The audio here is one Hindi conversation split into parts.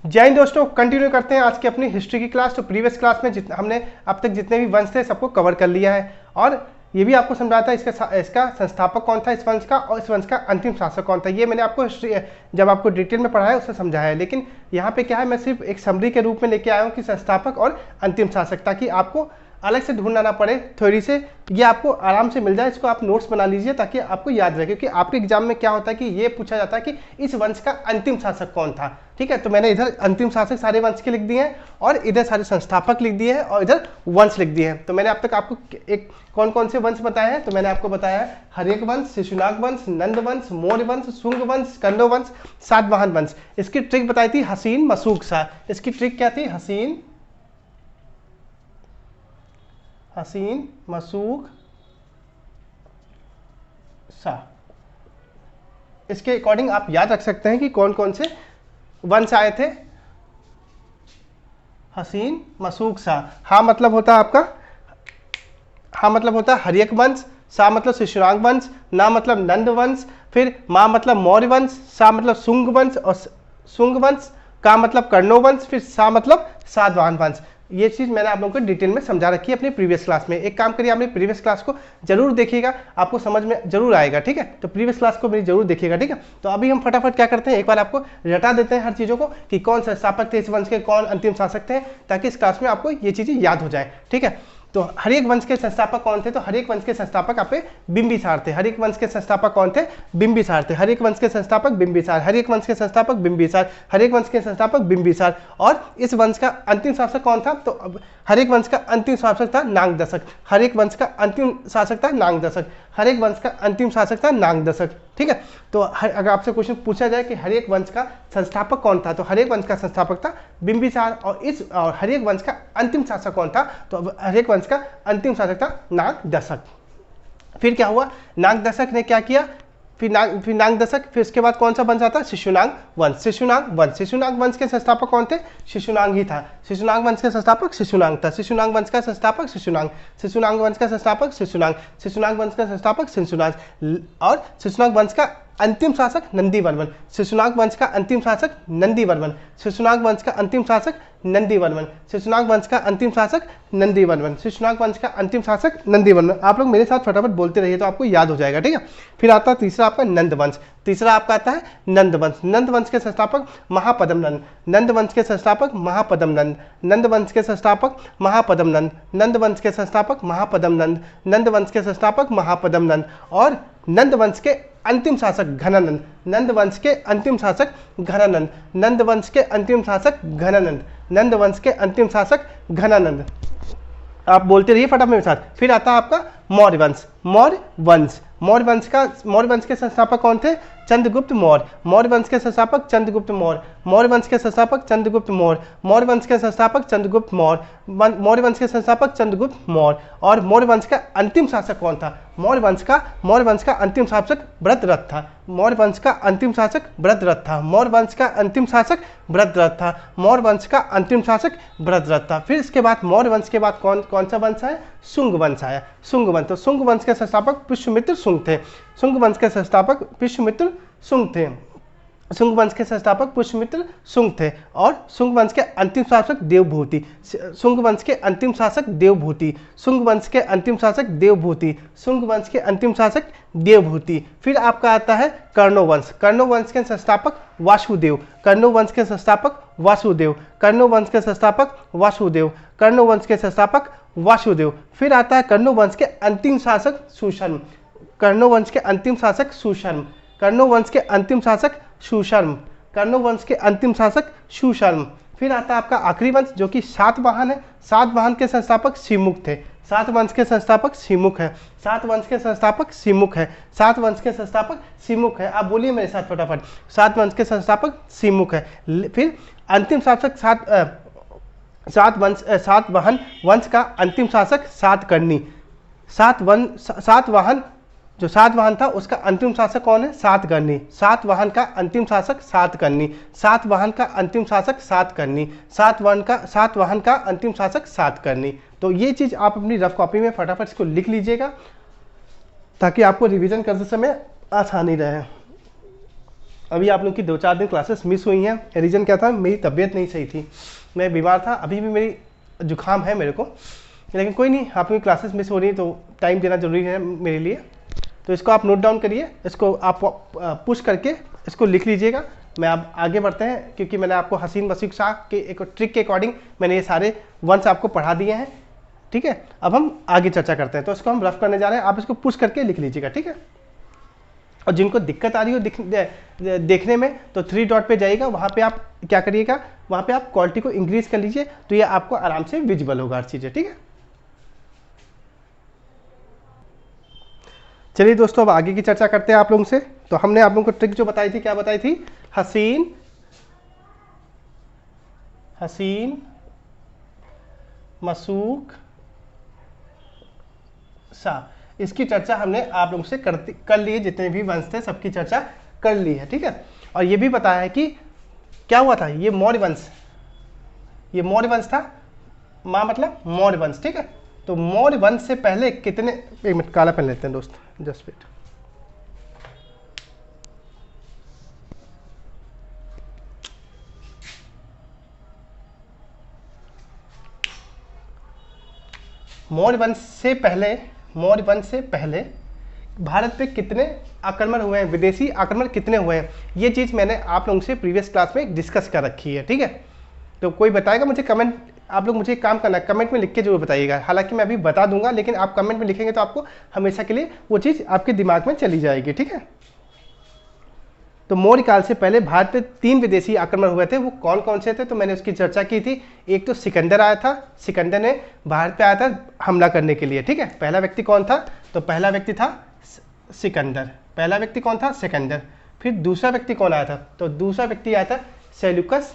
जय हिंद दोस्तों, कंटिन्यू करते हैं आज की अपनी हिस्ट्री की क्लास। तो प्रीवियस क्लास में हमने अब तक जितने भी वंश थे सबको कवर कर लिया है और ये भी आपको समझा था इसका संस्थापक कौन था इस वंश का, और इस वंश का अंतिम शासक कौन था। ये मैंने आपको हिस्ट्री जब आपको डिटेल में पढ़ाया उससे समझाया है, लेकिन यहाँ पे क्या है, मैं सिर्फ एक समरी के रूप में लेके आया हूँ कि संस्थापक और अंतिम शासक, ताकि आपको अलग से ढूंढना ना पड़े थ्योरी से, ये आपको आराम से मिल जाए। इसको आप नोट्स बना लीजिए ताकि आपको याद रहे, क्योंकि आपके एग्जाम में क्या होता है कि ये पूछा जाता है कि इस वंश का अंतिम शासक कौन था। ठीक है, तो मैंने इधर अंतिम शासक सारे वंश के लिख दिए हैं और इधर सारे संस्थापक लिख दिए हैं और इधर वंश लिख दिए हैं। तो मैंने अब तक आपको एक कौन कौन से वंश बताए हैं, तो मैंने आपको बताया है हर्यक वंश, शिशुनाग वंश, नंद वंश, मौर्य वंश, शुंग वंश, कण्व वंश, सातवाहन वंश। इसकी ट्रिक बताई थी हसीन मशूक सा। इसकी ट्रिक क्या थी? हसीन मशूक सा। इसके अकॉर्डिंग आप याद रख सकते हैं कि कौन कौन से वंश आए थे। हसीन मशूक सा, हा मतलब होता है आपका, हा मतलब होता है हर्यक वंश, सा मतलब शिशुनाग वंश, ना मतलब नंद वंश, फिर मा मतलब मौर्य वंश, सा मतलब शुंग वंश और शुंग वंश, का मतलब कण्व वंश, फिर सा मतलब सातवाहन वंश। ये चीज़ मैंने आप लोगों को डिटेल में समझा रखी है अपनी प्रीवियस क्लास में। एक काम करिए, आपने प्रीवियस क्लास को जरूर देखिएगा, आपको समझ में जरूर आएगा। ठीक है, तो प्रीवियस क्लास को मेरी जरूर देखिएगा। ठीक है, तो अभी हम फटाफट क्या करते हैं, एक बार आपको रटा देते हैं हर चीज़ों को कि कौन संस्थापक थे इस वंश के, कौन अंतिम शासक थे, ताकि इस क्लास में आपको ये चीज़ें याद हो जाए। ठीक है, तो हर्यक वंश के संस्थापक कौन थे? तो हर्यक वंश के संस्थापक आपके बिंबिसार थे। हर्यक वंश के संस्थापक कौन थे? बिंबिसार थे। हर्यक वंश के संस्थापक बिंबिसार, हर्यक वंश के संस्थापक बिंबिसार, हर्यक वंश के संस्थापक बिंबिसार। और इस वंश का अंतिम शासक कौन था? तो अब हर्यक वंश का अंतिम शासक था नागदशक। हर्यक वंश का अंतिम शासक था नागदशक। हर्यक वंश का अंतिम शासक था नागदशक। ठीक है, तो अगर आपसे क्वेश्चन पूछा जाए कि हर्यक वंश का संस्थापक कौन था, तो हर्यक वंश का संस्थापक था बिंबिसार। और हर्यक वंश का अंतिम शासक कौन था? तो हर्यक वंश का अंतिम शासक था नागदशक। फिर क्या हुआ, नागदशक ने क्या किया, फिर नागदशक, फिर उसके बाद कौन सा वंश आता है? शिशुनाग वंश। शिशुनाग वंश के संस्थापक कौन थे? शिशुनाग ही था। शिशुनाग वंश के संस्थापक शिशुनाग था। शिशुनाग वंश का संस्थापक शिशुनाग, शिशुनाग वंश का संस्थापक शिशुनाग, शिशुनाग वंश का संस्थापक शिशुनाग, और शिशुनाग वंश का अंतिम शासक नंदीवर्मन। शिशुनाग वंश का अंतिम शासक नंदीवर्मन। शिशुनाग वंश का अंतिम शासक नंदीवर्मन। शिशुनाग वंश का अंतिम शासक नंदीवर्मन। शिशुनाग वंश का अंतिम शासक नंदीवर्मन। आप लोग मेरे साथ फटाफट बोलते रहिए तो आपको याद हो जाएगा। ठीक है, फिर आता है तीसरा आपका नंद वंश। तीसरा आपका आता है नंद वंश। नंद वंश के संस्थापक महापदम नंद। नंद वंश के संस्थापक महापदम नंद। नंद वंश के संस्थापक महापदम नंद। नंद वंश के संस्थापक महापदम नंद। नंद वंश के संस्थापक महापदम नंद। और नंद वंश के अंतिम शासक घनानंद। नंद वंश के अंतिम शासक घनानंद। नंद वंश के अंतिम शासक घनानंद। नंद वंश के अंतिम शासक घनानंद। आप बोलते रहिए फटाफट मेरे साथ। फिर आता है आपका मौर्य वंश। मौर्य वंश के संस्थापक कौन थे? चंद्रगुप्त मौर्य। मौर्य वंश के संस्थापक चंद्रगुप्त मौर्य। मौर्य वंश के संस्थापक चंद्रगुप्त मौर्य। मौर्य वंश के संस्थापक चंद्रगुप्त मौर्य। मौर्य वंश के संस्थापक चंद्रगुप्त मौर्य। और मौर्य वंश का अंतिम शासक कौन था? मौर्य वंश का अंतिम शासक भरतरथ था। मौर्य वंश का अंतिम शासक भरतरथ था। मौर्य वंश का अंतिम शासक भरतरथ था। मौर्य वंश का अंतिम शासक भरतरथ था। फिर इसके बाद मौर्य वंश के बाद कौन सा वंश आया? शुंग वंश आया। शुंग वंश, तो शुंग वंश के संस्थापक पुष्यमित्र शुंग थे। शुंग वंश के संस्थापक पुष्यमित्र शुंग थे। शुंग वंश के संस्थापक पुष्यमित्र शुंग थे। और शुंग वंश के अंतिम शासक देवभूति। शुंग वंश के अंतिम शासक देवभूति। शुंग वंश के अंतिम शासक देवभूति। शुंग वंश के अंतिम शासक देवभूति। फिर आपका आता है कण्व वंश। कण्व वंश के संस्थापक वासुदेव। कण्व वंश के संस्थापक वासुदेव। कण्व वंश के संस्थापक वासुदेव। कण्व वंश के संस्थापक वासुदेव। फिर आता है कण्व वंश के अंतिम शासक सुशर्म। कण्व वंश के अंतिम शासक सुशर्म। कण्व वंश के अंतिम शासक सुशर्म। कण्व वंश के अंतिम शासक सुशर्म। फिर आता है आपका आखिरी वंश जो कि सातवाहन है। सातवाहन के संस्थापक सिमुख थे। सात वंश के संस्थापक सिमुख है। सात वंश के संस्थापक सिमुख है। सात वंश के संस्थापक सिमुख है। आप बोलिए मेरे साथ फटाफट। सात वंश के संस्थापक सिमुख है। फिर अंतिम शासक सातवाहन वंश का अंतिम शासक सातकर्णी। सातवाहन जो सातवाहन था उसका अंतिम शासक कौन है? सातकर्णी। सातवाहन का अंतिम शासक सातकर्णी। सातवाहन का अंतिम शासक सातकर्णी। सातवाहन का अंतिम शासक सातकर्णी। तो ये चीज आप अपनी रफ कॉपी में फटाफट इसको लिख लीजिएगा ताकि आपको रिवीजन करते समय आसानी रहे। अभी आप लोग की 2-4 दिन क्लासेस मिस हुई हैं। रीज़न क्या था, मेरी तबीयत नहीं सही थी, मैं बीमार था, अभी भी मेरी जुकाम है मेरे को, लेकिन कोई नहीं, आप लोग क्लासेस मिस हो रही है तो टाइम देना जरूरी है मेरे लिए। तो इसको आप नोट डाउन करिए, इसको आप पुश करके इसको लिख लीजिएगा। मैं आप आगे बढ़ते हैं, क्योंकि मैंने आपको हसीन वसीक शाह के एक ट्रिक के अकॉर्डिंग मैंने ये सारे वंस आपको पढ़ा दिए हैं, ठीक है। अब हम आगे चर्चा करते हैं, तो इसको हम रफ करने जा रहे हैं, आप इसको पुश करके लिख लीजिएगा, ठीक है। और जिनको दिक्कत आ रही हो देखने में, तो 3 डॉट पे जाइएगा, वहाँ पे आप क्या करिएगा, वहाँ पे आप क्वालिटी को इंक्रीज कर लीजिए, तो ये आपको आराम से विजिबल होगा हर चीज़ें, ठीक है। चलिए दोस्तों, अब आगे की चर्चा करते हैं आप लोगों से। तो हमने आप लोगों को ट्रिक जो बताई थी, क्या बताई थी, हसीन मसूक शाह, इसकी चर्चा हमने आप लोगों से कर ली है, जितने भी वंश थे सबकी चर्चा कर ली है, ठीक है। और ये भी बताया है कि क्या हुआ था, ये मौर्य वंश था, माँ मतलब मौर्य वंश, ठीक है। तो मौर्य वंश से पहले कितने, एक मिनट काला पेन लेते हैं दोस्त, जस्ट वेट। मौर्य वंश से पहले भारत पे कितने आक्रमण हुए हैं, विदेशी आक्रमण कितने हुए हैं, ये चीज़ मैंने आप लोगों से प्रीवियस क्लास में डिस्कस कर रखी है, ठीक है। तो कोई बताएगा मुझे, कमेंट, आप लोग मुझे एक काम करना है, कमेंट में लिख के जरूर बताइएगा। हालांकि मैं अभी बता दूंगा, लेकिन आप कमेंट में लिखेंगे तो आपको हमेशा के लिए वो चीज़ आपके दिमाग में चली जाएगी, ठीक है। तो मौर्य काल से पहले भारत पे 3 विदेशी आक्रमण हुए थे, वो कौन कौन से थे, तो मैंने उसकी चर्चा की थी। एक तो सिकंदर आया था, सिकंदर ने भारत पे आया था हमला करने के लिए, ठीक है। पहला व्यक्ति कौन था, तो पहला व्यक्ति था सिकंदर, पहला व्यक्ति कौन था, सिकंदर। फिर दूसरा व्यक्ति कौन आया था, तो दूसरा व्यक्ति आया था सेल्यूकस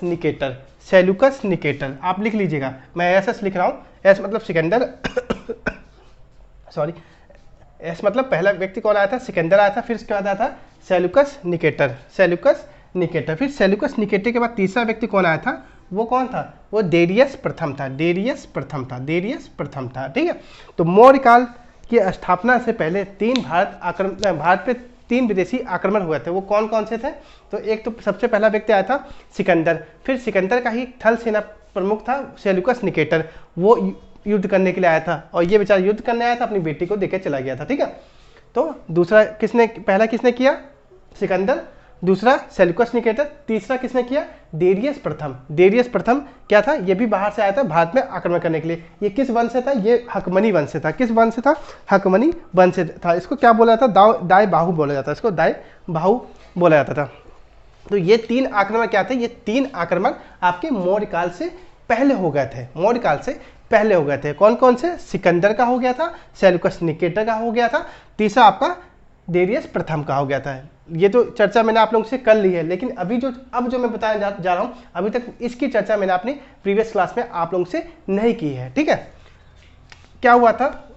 निकेटर, आप लिख लीजिएगा, मैं ऐसा लिख रहा हूँ, एस मतलब सिकंदर सॉरी, एस मतलब पहला व्यक्ति कौन आया था, सिकंदर आया था, फिर उसके बाद आया था सेल्यूकस निकेटर। फिर सेल्यूकस निकेटर के बाद तीसरा व्यक्ति कौन आया था, वो कौन था, वो डेरियस प्रथम था, ठीक है। तो मौर्य काल की स्थापना से पहले भारत पे 3 विदेशी आक्रमण हुए थे, वो कौन कौन से थे, तो एक तो सबसे पहला व्यक्ति आया था सिकंदर, फिर सिकंदर का ही थल सेना प्रमुख था सेल्यूकस निकेटर, वो युद्ध करने के लिए आया था, और ये बेचारा युद्ध करने आया था, अपनी बेटी को देकर चला गया था, ठीक है। तो दूसरा पहला किसने किया, सिकंदर, दूसरा सेल्यूकस निकेटर, तीसरा किसने किया, डेरियस प्रथम क्या था, ये भी बाहर से आया था भारत में आक्रमण करने के लिए। ये किस वंश से था, ये हकमनी वंश से था, किस वंश से था, हकमनी वंश से था। इसको क्या बोला जाता, दाई बाहु बोला जाता, इसको दाई बाहु बोला जाता था। तो ये 3 आक्रमण क्या थे, ये 3 आक्रमण आपके मौर्य काल से पहले हो गए थे, कौन कौन से, सिकंदर का हो गया था, सेल्यूकस निकेटर का हो गया था, तीसरा आपका डेरियस प्रथम का हो गया था। ये तो चर्चा मैंने आप लोगों से कर ली है, लेकिन अब जो मैं बताने जा रहा हूं, अभी तक इसकी चर्चा मैंने अपनी प्रीवियस क्लास में आप लोगों से नहीं की है, ठीक है। क्या हुआ था,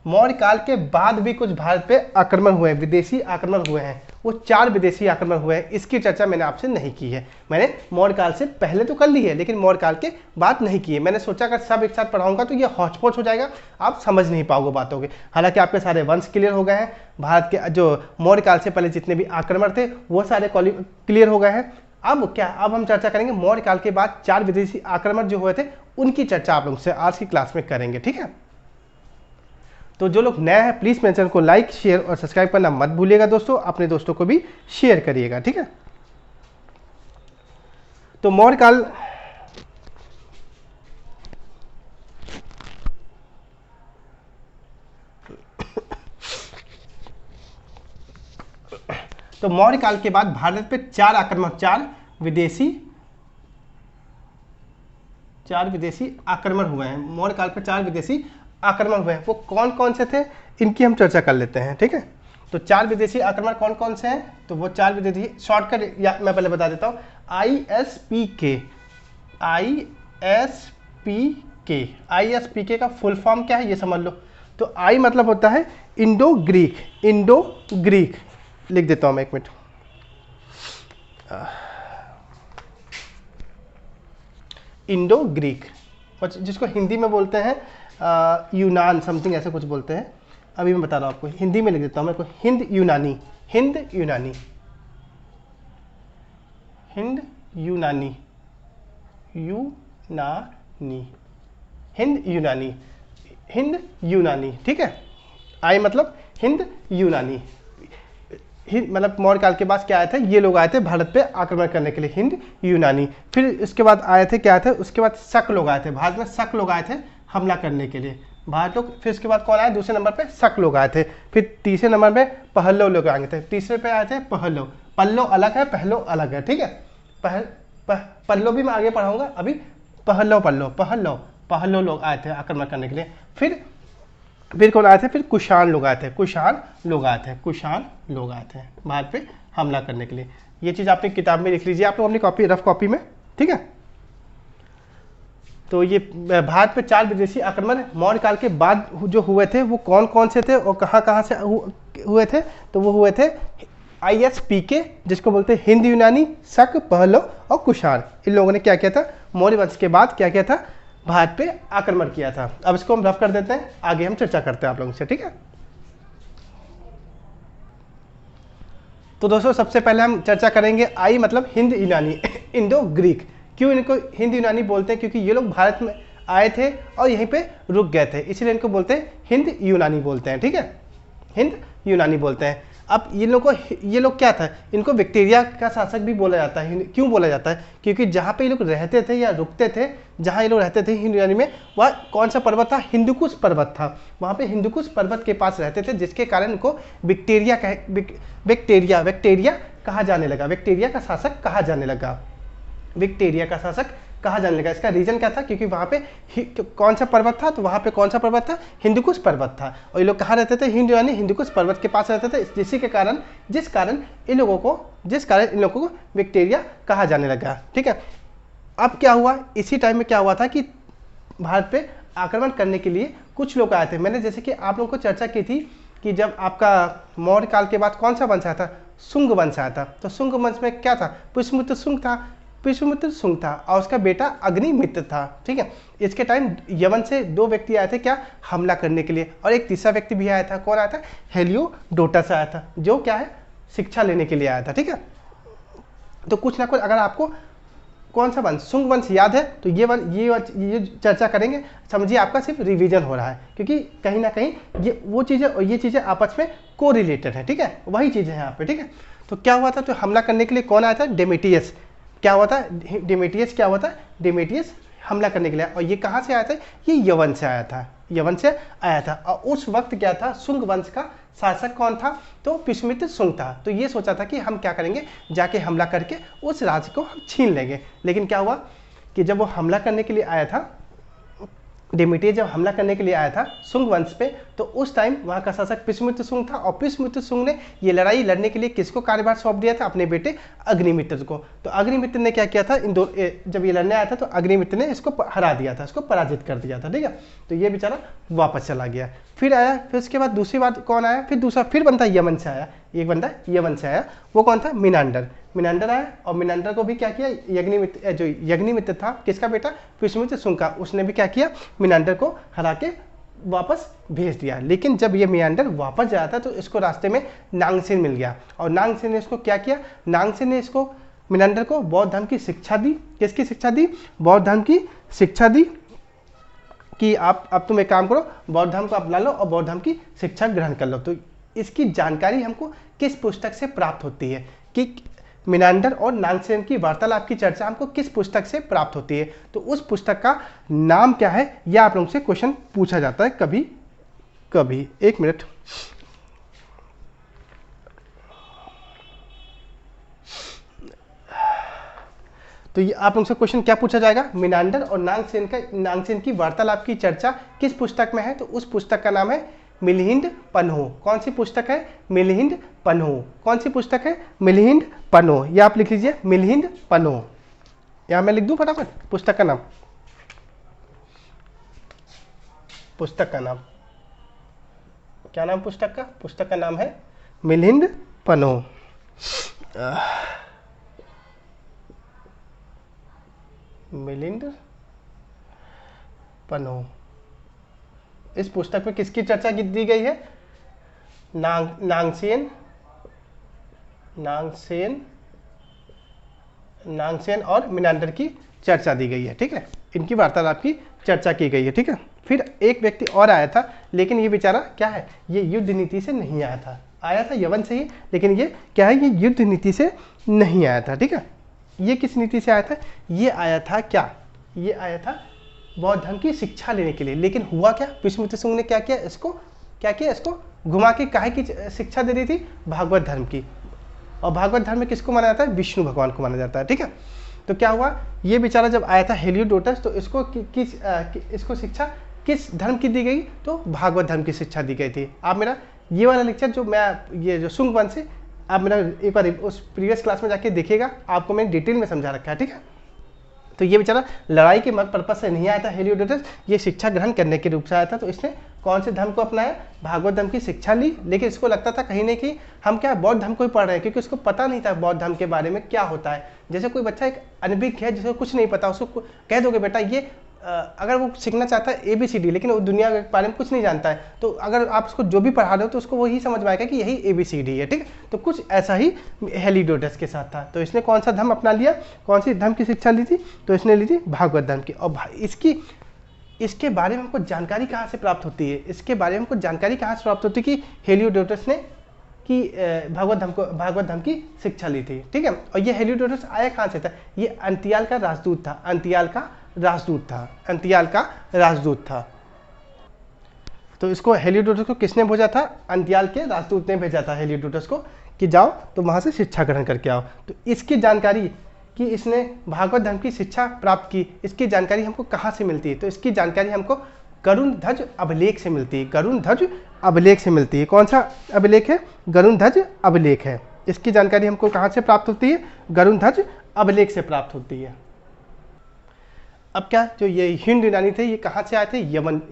मौर्य काल के बाद भी कुछ भारत पे आक्रमण हुए, विदेशी आक्रमण हुए हैं, वो 4 विदेशी आक्रमण हुए हैं, इसकी चर्चा मैंने आपसे नहीं की है। मैंने मौर्य काल से पहले तो कर ली है, लेकिन मौर्य काल के बाद नहीं की है। मैंने सोचा अगर सब एक साथ पढ़ाऊंगा तो ये हौच पौच हो जाएगा, आप समझ नहीं पाओगे बातों के। हालांकि आपके सारे वंश क्लियर हो गए हैं, भारत के जो मौर्य काल से पहले जितने भी आक्रमण थे वो सारे क्लियर हो गए हैं। अब हम चर्चा करेंगे मौर्य काल के बाद 4 विदेशी आक्रमण जो हुए थे, उनकी चर्चा आप लोग से आज की क्लास में करेंगे, ठीक है। तो जो लोग नए हैं प्लीज़ मेरे चैनल को लाइक, शेयर और सब्सक्राइब करना मत भूलिएगा दोस्तों, अपने दोस्तों को भी शेयर करिएगा, ठीक है। तो मौर्य काल के बाद भारत पे 4 आक्रमण, 4 विदेशी आक्रमण हुए हैं। मौर्य काल पे 4 विदेशी आक्रमण हुए हैं, वो कौन कौन से थे, इनकी हम चर्चा कर लेते हैं, ठीक है। तो 4 विदेशी आक्रमण कौन कौन से हैं, तो वो 4 विदेशी शॉर्टकट या मैं पहले बता देता हूँ, ISPK का फुल फॉर्म क्या है ये समझ लो। तो आई मतलब होता है इंडो ग्रीक, लिख देता हूँ मैं, एक मिनट, इंडो ग्रीक, जिसको हिंदी में बोलते हैं यूनान, समथिंग ऐसे कुछ बोलते हैं, अभी मैं बता रहा हूँ आपको, हिंदी में लिख देता हूँ मैं को, हिंद यूनानी, हिंद यूनानी, हिंद यूनानी, यूनानी, हिंद यूनानी, हिंद यूनानी, ठीक है। आई मतलब हिंद यूनानी, मतलब मौर्य काल के बाद क्या आए थे, ये लोग आए थे भारत पे आक्रमण करने के लिए, हिंद यूनानी। फिर इसके बाद आए थे क्या थे, उसके बाद शक लोग आए थे भारत में, शक लोग आए थे हमला करने के लिए भारत लोग। फिर उसके बाद कौन आए, दूसरे नंबर पे शक लोग आए थे। फिर तीसरे नंबर पे पहल्लव लोग आए थे, तीसरे पे आए थे पहल्लव। पल्लव अलग है, पहल्लव अलग है, ठीक है। पल्लव भी मैं आगे पढ़ाऊंगा, अभी पहल्लव पहल्लव लोग आए थे आक्रमण करने के लिए। फिर कौन आए थे, फिर कुषाण लोग आए थे, कुषाण लोग आए थे, कुषाण लोग आए थे भारत पे हमला करने के लिए। ये चीज़ आपने किताब में लिख लीजिए आप लोग अपनी कॉपी, रफ कॉपी में, ठीक है। तो ये भारत पे 4 विदेशी आक्रमण मौर्य काल के बाद जो हुए थे वो कौन कौन से थे और कहाँ से हुए थे, तो वो हुए थे ISPK, जिसको बोलते हैं हिंद यूनानी, शक, पहल्लव और कुषाण। इन लोगों ने क्या किया था, मौर्य वंश के बाद क्या किया था, भारत पे आक्रमण किया था। अब इसको हम रफ कर देते हैं, आगे हम चर्चा करते हैं आप लोगों से, ठीक है। तो दोस्तों सबसे पहले हम चर्चा करेंगे आई मतलब हिंद यूनानी, इंडो ग्रीक। क्यों इनको हिंद यूनानी बोलते हैं, क्योंकि ये लोग भारत में आए थे और यहीं पे रुक गए थे, इसलिए इनको बोलते हैं हिंद यूनानी बोलते हैं, ठीक है, हिंद यूनानी बोलते हैं। अब ये लोग क्या था, इनको विक्टोरिया का शासक भी बोला जाता है। क्यों बोला जाता है, क्योंकि जहाँ पे ये लोग रहते थे या रुकते थे, जहाँ ये लोग रहते थे हिंद यूनानी में, वह कौन सा पर्वत था, हिंदुकुश पर्वत था। वहाँ पे हिंदुकुश पर्वत के पास रहते थे, जिसके कारण इनको विक्टोरिया कहा जाने लगा, विक्टोरिया का शासक कहा जाने लगा, विक्टोरिया का शासक कहा जाने लगा। इसका रीजन क्या था, क्योंकि वहाँ पे कौन सा पर्वत था, तो वहाँ पे कौन सा पर्वत था, हिंदुकुश पर्वत था। और ये लोग कहाँ रहते थे, हिंद यूनानी हिंदुकुश पर्वत के पास रहते थे, जिसी के कारण जिस कारण इन लोगों को विक्टोरिया कहा जाने लगा, ठीक है। अब क्या हुआ, इसी टाइम में क्या हुआ था कि भारत पे आक्रमण करने के लिए कुछ लोग आए थे। मैंने जैसे कि आप लोगों को चर्चा की थी कि जब आपका मौर्य काल के बाद कौन सा वंश आया था, शुंग वंश आया था। तो शुंग वंश में क्या था, पुष्यमित्र शुंग था, पुष्यमित्र शुंग था और उसका बेटा अग्निमित्र था, ठीक है। इसके टाइम यवन से 2 व्यक्ति आए थे क्या, हमला करने के लिए, और एक तीसरा व्यक्ति भी आया था। कौन आया था, हेलियोडोटस आया था, जो क्या है, शिक्षा लेने के लिए आया था, ठीक है। तो कुछ ना कुछ अगर आपको कौन सा वंश, शुंग वंश याद है तो ये चर्चा करेंगे, समझिए आपका सिर्फ रिवीजन हो रहा है, क्योंकि कहीं ना कहीं ये वो चीज़ें और ये चीज़ें आपस में को रिलेटेड है, ठीक है, वही चीज़ें हैं यहाँ पे, ठीक है। तो क्या हुआ था, तो हमला करने के लिए कौन आया था, डेमेटियस। क्या हुआ था, डेमेटियस क्या हुआ था, डेमेटियस हमला करने के लिए। और ये कहाँ से आया था, ये यवन से आया था, यवन से आया था। और उस वक्त क्या था, शुंग वंश का शासक कौन था, तो पुष्यमित्र शुंग था। तो ये सोचा था कि हम क्या करेंगे, जाके हमला करके उस राज्य को हम छीन लेंगे। लेकिन क्या हुआ कि जब वो हमला करने के लिए आया था, डेमेटियस जब हमला करने के लिए आया था शुंग वंश पे, तो उस टाइम वहाँ का शासक पुष्यमित्र शुंग था। और पुष्यमित्र शुंग ने ये लड़ाई लड़ने के लिए किसको कार्यभार सौंप दिया था, अपने बेटे अग्निमित्र को। तो अग्निमित्र ने क्या किया था, जब ये लड़ने आया था तो अग्निमित्र ने इसको हरा दिया था, इसको पराजित कर दिया था, ठीक है। तो ये बेचारा वापस चला गया। फिर आया, फिर उसके बाद दूसरी बार कौन आया, फिर बंदा यमन से आया, एक बंदा यमन से आया, वो कौन था, मिनांडर आया। और मिनांडर को भी क्या किया, यज्ञनिमित्र था, किसका बेटा, पुष्यमित्र शुंग का, उसने भी क्या किया, मिनांडर को हरा के वापस भेज दिया। लेकिन जब ये मिनांडर वापस जाया था तो इसको रास्ते में नागसेन मिल गया, और नागसेन ने इसको क्या किया, नागसेन ने इसको मिनांडर को बौद्ध धर्म की शिक्षा दी। किसकी शिक्षा दी, बौद्ध धर्म की शिक्षा दी, कि आप अब तुम एक काम करो, बौद्ध धर्म को अपना लो और बौद्ध धर्म की शिक्षा ग्रहण कर लो। तो इसकी जानकारी हमको किस पुस्तक से प्राप्त होती है, कि मिनांडर और नागसेन की वार्तालाप की चर्चा हमको किस पुस्तक से प्राप्त होती है, तो उस पुस्तक का नाम क्या है, यह आप लोगों से क्वेश्चन पूछा जाता है कभी कभी। एक मिनट, तो ये आप लोगों से क्वेश्चन क्या पूछा जाएगा, मिनांडर और नागसेन की वार्तालाप की चर्चा किस पुस्तक में है, तो उस पुस्तक का नाम है मिलिंद पन्हो। कौन सी पुस्तक है, मिलिंद पन्हो। कौन सी पुस्तक है, मिलिंद पन्हो। ये आप लिख लीजिए, मिलिंद पन्हो। यहां मैं लिख दूं फटाफट पुस्तक का नाम, पुस्तक का नाम क्या नाम, पुस्तक का नाम है मिलिंद पन्हो। मिलिंद पन्हो। इस पुस्तक में किसकी चर्चा दी गई है, नांगसेन और मिनांडर की चर्चा दी गई है। ठीक है, इनकी वार्तालाप की चर्चा की गई है। ठीक है, फिर एक व्यक्ति और आया था, लेकिन ये बेचारा क्या है, ये युद्ध नीति से नहीं आया था, आया था यवन से ही, लेकिन ये क्या है, ये युद्ध नीति से नहीं आया था। ठीक है, ये किस नीति से आया था, ये आया था क्या, ये आया था बौद्ध धर्म की शिक्षा लेने के लिए। लेकिन हुआ क्या, विष्णुमित्र शुंग ने क्या किया, इसको घुमा के काहे की शिक्षा दे दी थी, भागवत धर्म की। और भागवत धर्म में किसको माना जाता है, विष्णु भगवान को माना जाता है। ठीक है, तो क्या हुआ, ये बेचारा जब आया था हेलियोडोटस, तो इसको इसको शिक्षा किस धर्म की दी गई, तो भागवत धर्म की शिक्षा दी गई थी। आप मेरा ये वाला लेक्चर जो मैं ये जो शुंग वंश है, आप मेरा एक बार उस प्रीवियस क्लास में जाके देखिएगा, आपको मैंने डिटेल में समझा रखा है। ठीक है, तो ये बेचारा लड़ाई के पर्पज से नहीं आया था हेलियोडोटस, ये शिक्षा ग्रहण करने के रूप से आया था। तो इसने कौन से धर्म को अपनाया, भागवत धर्म की शिक्षा ली। लेकिन इसको लगता था कहीं ना कहीं हम क्या बौद्ध धर्म को ही पढ़ रहे हैं, क्योंकि उसको पता नहीं था बौद्ध धर्म के बारे में क्या होता है। जैसे कोई बच्चा एक अनभिज्ञ है, जिसको कुछ नहीं पता, उसको कह दोगे बेटा ये अगर वो सीखना चाहता है ABCD, लेकिन वो दुनिया के बारे में कुछ नहीं जानता है, तो अगर आप उसको जो भी पढ़ा रहे हो तो उसको वही समझ में आएगा कि यही ABCD है। ठीक है, तो कुछ ऐसा ही हेलियोडोटस के साथ था। तो इसने कौन सा धर्म अपना लिया, कौन सी धर्म की शिक्षा ली थी, तो इसने ली थी भागवत धर्म की। और इसके बारे में हमको जानकारी कहाँ से प्राप्त होती है, इसके बारे में हमको जानकारी कहाँ से प्राप्त होती है कि हेलियोडोटस ने कि भागवत धर्म की शिक्षा ली थी। ठीक है, और ये हेलियोडोटस आया कहाँ से था, ये अंतियाल का राजदूत था, अंतियाल का राजदूत था। तो इसको हेलियोडोटस को किसने भेजा था, अंतियाल के राजदूत ने भेजा था हेलियोडोटस को कि जाओ तो वहाँ से शिक्षा ग्रहण करके आओ। तो इसकी जानकारी कि इसने भागवत धर्म की शिक्षा प्राप्त की, इसकी जानकारी हमको कहाँ से मिलती है, तो इसकी जानकारी हमको गरुण ध्वज अभिलेख से मिलती है। गरुण ध्वज अभिलेख से मिलती है। कौन सा अभिलेख है, गरुण ध्वज अभिलेख है। इसकी जानकारी हमको कहाँ से प्राप्त होती है, गरुण ध्वज अभिलेख से प्राप्त होती है। अब क्या, जो ये हिंद यूनानी थे, ये कहाँ से आए थे,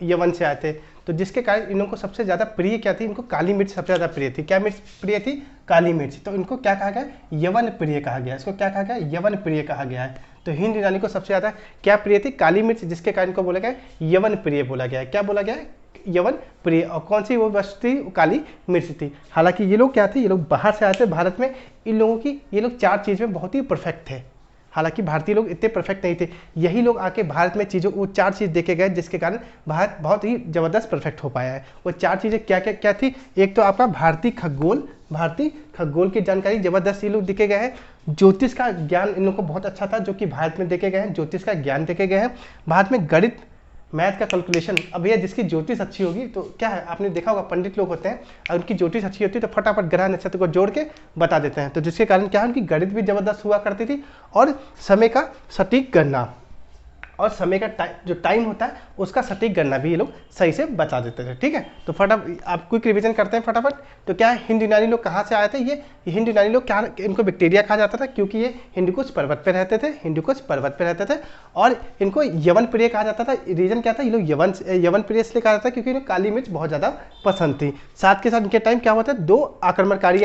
यवन से आए थे। तो जिसके कारण इनको को सबसे ज़्यादा प्रिय क्या थी, इनको काली मिर्च सबसे ज़्यादा प्रिय थी। क्या मिर्च प्रिय थी, काली मिर्च। तो इनको क्या कहा गया, यवन प्रिय कहा गया। इसको क्या कहा गया, यवन प्रिय कहा गया है। तो हिंद यूनानी को सबसे ज़्यादा क्या प्रिय थी, काली मिर्च, जिसके कारण इनको बोला गया यवन प्रिय बोला गया है। क्या बोला गया है, यवन प्रिय। और कौन सी वो वस्तु थी, काली मिर्च थी। हालांकि ये लोग क्या थे, ये लोग बाहर से आए थे भारत में। इन लोगों की ये लोग 4 चीज़ में बहुत ही परफेक्ट थे। हालांकि भारतीय लोग इतने परफेक्ट नहीं थे, यही लोग आके भारत में चीज़ों वो 4 चीज़ देखे गए, जिसके कारण भारत बहुत ही ज़बरदस्त परफेक्ट हो पाया है। वो 4 चीज़ें क्या थी, एक तो आपका भारतीय खगोल की जानकारी ज़बरदस्त ये लोग देखे गए हैं। ज्योतिष का ज्ञान इन लोगों को बहुत अच्छा था, जो कि भारत में देखे गए हैं। ज्योतिष का ज्ञान देखे गए हैं। भारत में गणित, मैथ का कैलकुलेशन। अब भैया जिसकी ज्योतिष अच्छी होगी तो क्या है, आपने देखा होगा पंडित लोग होते हैं, और उनकी ज्योतिष अच्छी होती है तो फटाफट ग्रह नक्षत्र को जोड़ के बता देते हैं। तो जिसके कारण क्या है, उनकी गणित भी जबरदस्त हुआ करती थी, और समय का सटीक गणना और समय का जो टाइम होता है उसका सटीक गणना भी ये लोग सही से बता देते थे। ठीक है, तो फटाफट आप क्विक रिवीजन करते हैं फटाफट। तो क्या है, हिंद यूनानी लोग कहाँ से आए थे, ये हिंद यूनानी लोग क्या, इनको बैक्टीरिया कहा जाता था, क्योंकि ये हिंदुकुश पर्वत पे रहते थे। और इनको यवन प्रिय कहा जाता था। रीजन क्या था, ये लोग यवन प्रिय इसलिए कहा जाता था क्योंकि इन्हें काली मिर्च बहुत ज़्यादा पसंद थी। साथ के साथ इनके टाइम क्या हुआ था, 2 आक्रमणकारी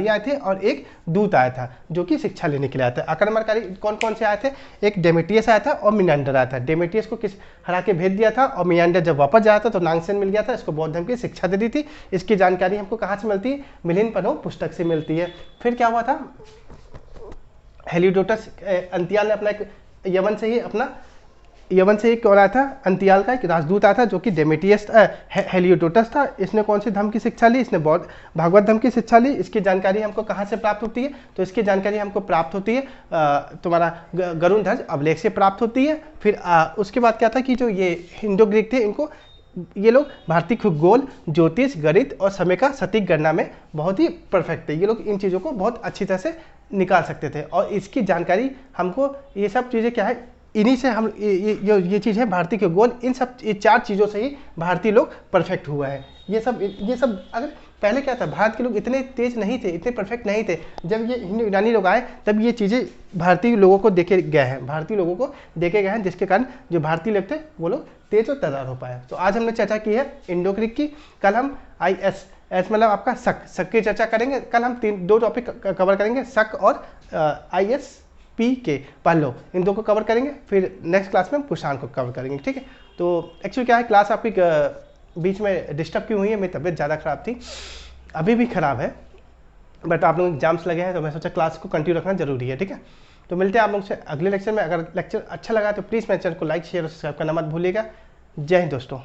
आए थे और एक दूत आया था, जो कि शिक्षा लेने के लिए आया था। आक्रमणकारी कौन कौन से आए थे, एक डेमेट्रियस आया था और मिनांडर आया था। डेमेट्रियस को हरा के भेज दिया था, और मिनांडर जब वापस जाया था तो नांगसेन मिल गया था, इसको बौद्ध धर्म की शिक्षा दे दी थी। इसकी जानकारी हमको कहाँ से मिलती है, मिलिंद पनो पुस्तक से मिलती है। फिर क्या हुआ था, हेलियोडोटस अंतियाल ने अपना एक यवन से एक कौन आया था, अंतियाल का एक राजदूत आया था, जो कि डेमेट्रियस हेलियोडोटस था। इसने कौन सी धर्म की शिक्षा ली, इसने भागवत धर्म की शिक्षा ली। इसकी जानकारी हमको कहाँ से प्राप्त होती है, तो इसकी जानकारी हमको प्राप्त होती है तुम्हारा गरुण ध्वज अभिलेख से प्राप्त होती है। फिर उसके बाद क्या था कि जो ये हिंदो ग्रीक थे, इनको ये लोग भारतीय खगोल, ज्योतिष, गणित और समय का सटीक गणना में बहुत ही परफेक्ट थे। ये लोग इन चीज़ों को बहुत अच्छी तरह से निकाल सकते थे, और इसकी जानकारी हमको, ये सब चीज़ें क्या है, इन्हीं से हम ये चीज़ है भारतीय खगोल, ये 4 चीज़ों से ही भारतीय लोग परफेक्ट हुआ है। ये सब अगर पहले क्या था, भारत के लोग इतने तेज नहीं थे, इतने परफेक्ट नहीं थे। जब ये हिंदू यूनानी लोग आए तब ये चीज़ें भारतीय लोगों को देखे गए हैं, जिसके कारण जो भारतीय लोग थे वो लोग तेज और तैयार हो पाए। तो आज हमने चर्चा की है इंडो ग्रीक की। कल हम IS मतलब आपका शक की चर्चा करेंगे। कल हम 2 टॉपिक कवर करेंगे, शक और ISP के पहलू, इन 2 को कवर करेंगे। फिर नेक्स्ट क्लास में हम पुषाण को कवर करेंगे। ठीक है, तो एक्चुअली क्या है, क्लास आपकी बीच में डिस्टर्ब क्यों हुई है, मेरी तबीयत ज़्यादा ख़राब थी, अभी भी ख़राब है, बट आप लोग एग्जाम्स लगे हैं तो मैं सोचा क्लास को कंटिन्यू रखना जरूरी है, ठीक है। तो मिलते हैं आप लोग से अगले लेक्चर में। अगर लेक्चर अच्छा लगा तो प्लीज़ मेरे चैनल को लाइक शेयर और सब्सक्राइब करना मत भूलिएगा। जय हिंद दोस्तों।